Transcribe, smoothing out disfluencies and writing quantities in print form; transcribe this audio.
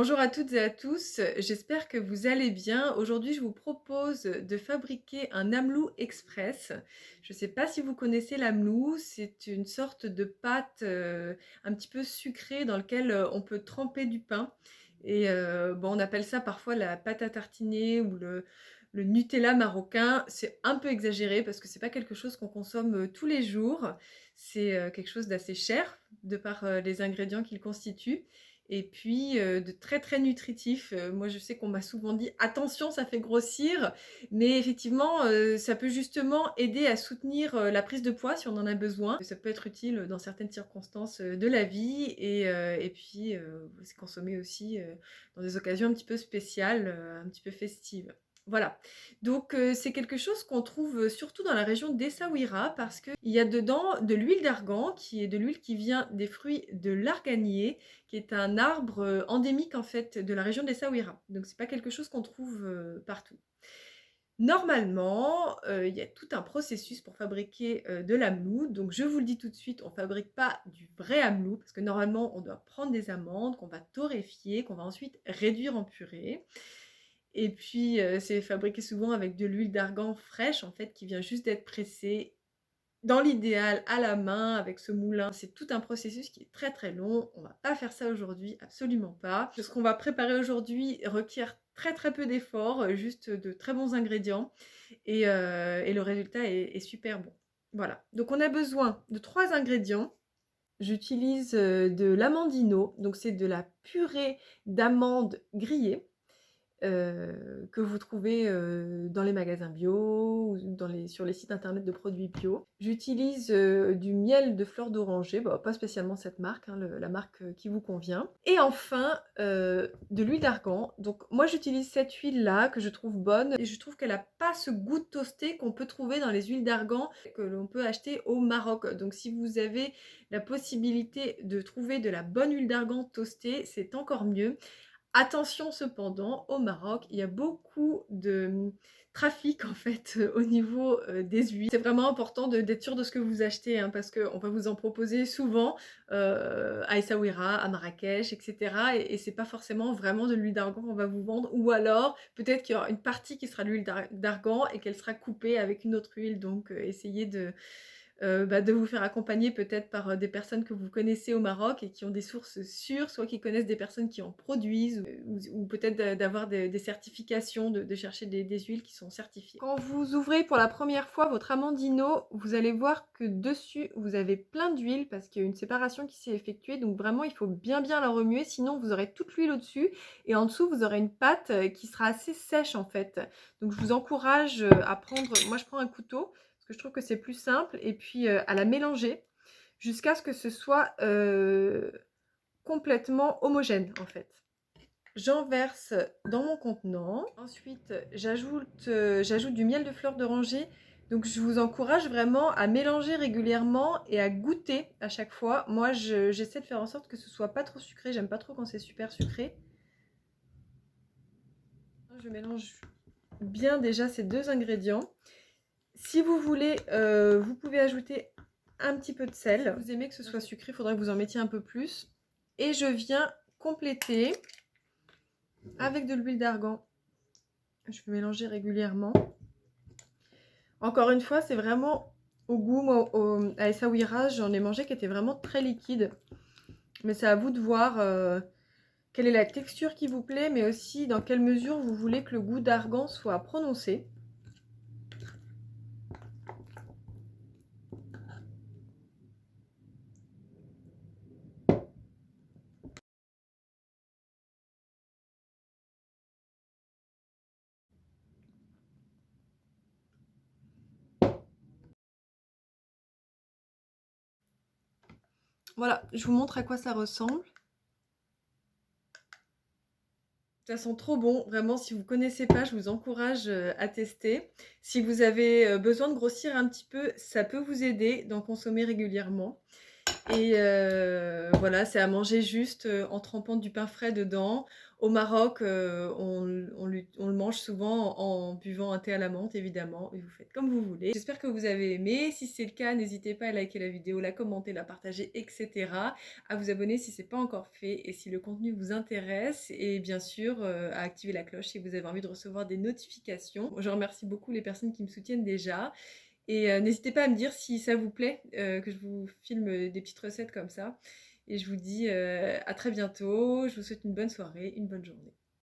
Bonjour à toutes et à tous, j'espère que vous allez bien. Aujourd'hui, je vous propose de fabriquer un Amelou Express. Je ne sais pas si vous connaissez l'Amelou, c'est une sorte de pâte un petit peu sucrée dans lequel on peut tremper du pain. Et bon, on appelle ça parfois la pâte à tartiner ou le Nutella marocain. C'est un peu exagéré parce que c'est pas quelque chose qu'on consomme tous les jours. C'est quelque chose d'assez cher de par les ingrédients qu'il constitue. Et puis de très très nutritif. Moi je sais qu'on m'a souvent dit attention ça fait grossir, mais effectivement ça peut justement aider à soutenir la prise de poids si on en a besoin. Ça peut être utile dans certaines circonstances de la vie et puis c'est consommé aussi dans des occasions un petit peu spéciales, un petit peu festives. Voilà, donc c'est quelque chose qu'on trouve surtout dans la région d'Essaouira parce qu'il y a dedans de l'huile d'argan qui est de l'huile qui vient des fruits de l'arganier qui est un arbre endémique en fait de la région d'Essaouira. Donc c'est pas quelque chose qu'on trouve partout. Normalement, il y a tout un processus pour fabriquer de l'amelou. Donc je vous le dis tout de suite, on ne fabrique pas du vrai amelou parce que normalement on doit prendre des amandes qu'on va torréfier, qu'on va ensuite réduire en purée. Et puis c'est fabriqué souvent avec de l'huile d'argan fraîche en fait qui vient juste d'être pressée dans l'idéal, à la main, avec ce moulin. C'est tout un processus qui est très très long. On va pas faire ça aujourd'hui, absolument pas. Ce qu'on va préparer aujourd'hui requiert très très peu d'efforts, juste de très bons ingrédients. Et le résultat est super bon. Voilà. Donc on a besoin de 3 ingrédients. J'utilise de l'amandino, donc c'est de la purée d'amandes grillées que vous trouvez dans les magasins bio ou sur les sites internet de produits bio. J'utilise du miel de fleur d'oranger, bah, pas spécialement cette marque, hein, la marque qui vous convient. Et enfin, de l'huile d'argan. Donc moi j'utilise cette huile-là que je trouve bonne et je trouve qu'elle n'a pas ce goût de toasté qu'on peut trouver dans les huiles d'argan que l'on peut acheter au Maroc. Donc si vous avez la possibilité de trouver de la bonne huile d'argan toastée, c'est encore mieux. Attention cependant, au Maroc, il y a beaucoup de trafic en fait au niveau des huiles. C'est vraiment important d'être sûr de ce que vous achetez hein, parce qu'on va vous en proposer souvent à Essaouira, à Marrakech, etc. Et c'est pas forcément vraiment de l'huile d'argan qu'on va vous vendre. Ou alors, peut-être qu'il y aura une partie qui sera de l'huile d'argan et qu'elle sera coupée avec une autre huile. Donc essayez de vous faire accompagner peut-être par des personnes que vous connaissez au Maroc et qui ont des sources sûres, soit qui connaissent des personnes qui en produisent, ou peut-être d'avoir des certifications, de chercher des huiles qui sont certifiées. Quand vous ouvrez pour la première fois votre amandino, vous allez voir que dessus vous avez plein d'huile parce qu'il y a une séparation qui s'est effectuée, donc vraiment il faut bien la remuer, sinon vous aurez toute l'huile au-dessus et en dessous vous aurez une pâte qui sera assez sèche en fait. Donc je vous encourage à prendre, moi je prends un couteau, je trouve que c'est plus simple, et puis à la mélanger jusqu'à ce que ce soit complètement homogène en fait. J'en verse dans mon contenant. Ensuite, j'ajoute du miel de fleur d'oranger. Donc je vous encourage vraiment à mélanger régulièrement et à goûter à chaque fois. Moi, j'essaie de faire en sorte que ce soit pas trop sucré. J'aime pas trop quand c'est super sucré. Je mélange bien déjà ces 2 ingrédients. Si vous voulez, vous pouvez ajouter un petit peu de sel. Si vous aimez que ce soit sucré, il faudrait que vous en mettiez un peu plus. Et je viens compléter avec de l'huile d'argan. Je vais mélanger régulièrement. Encore une fois, c'est vraiment au goût. Moi, à Essaouira, j'en ai mangé qui était vraiment très liquide. Mais c'est à vous de voir quelle est la texture qui vous plaît, mais aussi dans quelle mesure vous voulez que le goût d'argan soit prononcé. Voilà, je vous montre à quoi ça ressemble. Ça sent trop bon, vraiment si vous ne connaissez pas, je vous encourage à tester. Si vous avez besoin de grossir un petit peu, ça peut vous aider d'en consommer régulièrement. et voilà, c'est à manger juste, en trempant du pain frais dedans. Au Maroc, on le mange souvent en buvant un thé à la menthe évidemment, et vous faites comme vous voulez. J'espère que vous avez aimé. Si c'est le cas, n'hésitez pas à liker la vidéo, la commenter, la partager et cetera. À vous abonner si c'est pas encore fait et si le contenu vous intéresse, et bien sûr, à activer la cloche si vous avez envie de recevoir des notifications. Je remercie beaucoup les personnes qui me soutiennent déjà, et n'hésitez pas à me dire si ça vous plaît, que je vous filme, des petites recettes comme ça, et je vous dis, à très bientôt. Je vous souhaite une bonne soirée, une bonne journée.